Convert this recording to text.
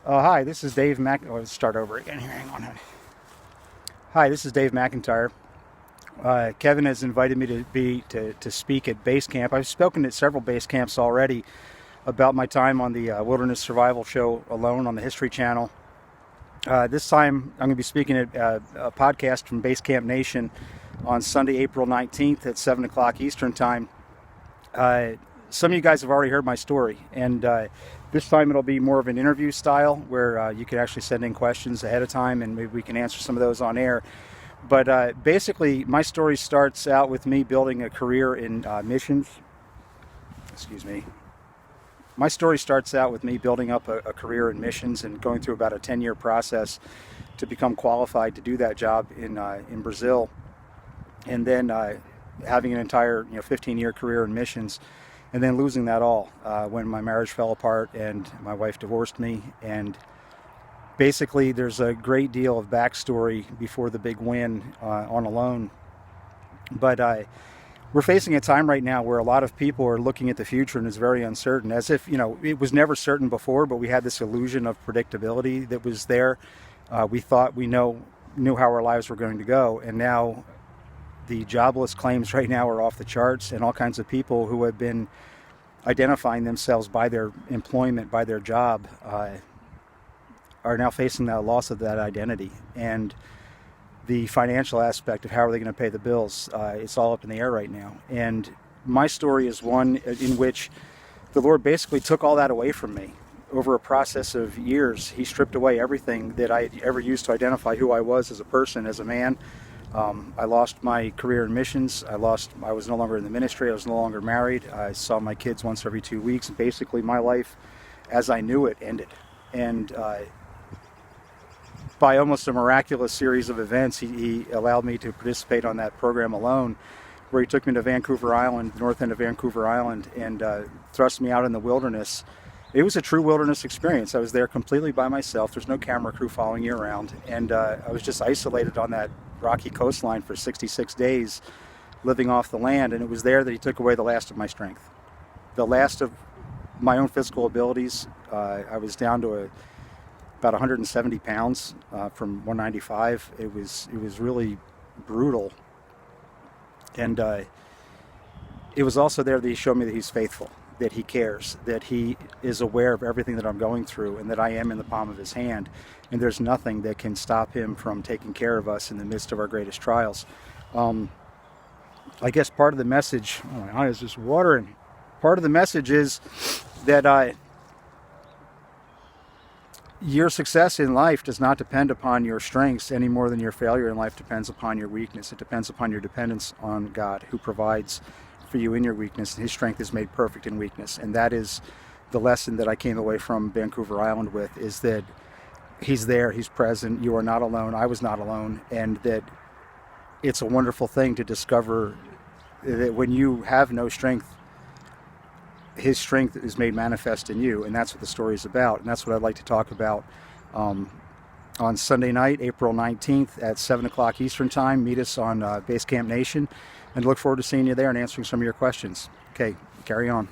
Hi, this is Dave Mac. Oh, let's start over again here. Hang on. Hi, this is Dave McIntyre. Kevin has invited me to speak at base camp. I've spoken at several base camps already about my time on the Wilderness Survival Show Alone on the History Channel. This time I'm going to be speaking at a podcast from Base Camp Nation on Sunday, April 19th at 7 o'clock Eastern Time. Some of you guys have already heard my story, and this time it'll be more of an interview style where you can actually send in questions ahead of time and maybe we can answer some of those on air. But basically, my story starts out with me building a career in missions. Excuse me. My story starts out with me building up a career in missions and going through about a 10-year process to become qualified to do that job in Brazil, and then having an entire 15-year career in missions, and then losing that all when my marriage fell apart and my wife divorced me. And basically, there's a great deal of backstory before the big win on Alone. But we're facing a time right now where a lot of people are looking at the future and it's very uncertain, as if, it was never certain before, but we had this illusion of predictability that was there. We thought we knew how our lives were going to go, and now the jobless claims right now are off the charts, and all kinds of people who have been identifying themselves by their employment, by their job, are now facing the loss of that identity. And the financial aspect of how are they going to pay the bills, it's all up in the air right now. And my story is one in which the Lord basically took all that away from me. Over a process of years, He stripped away everything that I ever used to identify who I was as a person, as a man. I lost my career in missions. I was no longer in the ministry. I was no longer married. I saw my kids once every 2 weeks. Basically, my life as I knew it ended. And by almost a miraculous series of events, he allowed me to participate on that program Alone, where he took me to Vancouver Island, the north end of Vancouver Island, and thrust me out in the wilderness. It was a true wilderness experience. I was there completely by myself. There's no camera crew following you around. And I was just isolated on that rocky coastline for 66 days, living off the land. And it was there that he took away the last of my strength, the last of my own physical abilities. I was down to about 170 pounds from 195. It was really brutal. And it was also there that he showed me that He's faithful, that He cares, that He is aware of everything that I'm going through, and that I am in the palm of His hand. And there's nothing that can stop Him from taking care of us in the midst of our greatest trials. I guess part of the message, oh, my eye is just watering. Part of the message is that your success in life does not depend upon your strengths any more than your failure in life depends upon your weakness. It depends upon your dependence on God, who provides for you in your weakness. His strength is made perfect in weakness. And that is the lesson that I came away from Vancouver Island with, is that He's there, He's present, you are not alone, I was not alone, and that it's a wonderful thing to discover that when you have no strength, His strength is made manifest in you. And that's what the story is about. And that's what I'd like to talk about on Sunday night, April 19th at 7 o'clock Eastern Time. Meet us on Base Camp Nation, and look forward to seeing you there and answering some of your questions. Okay, carry on.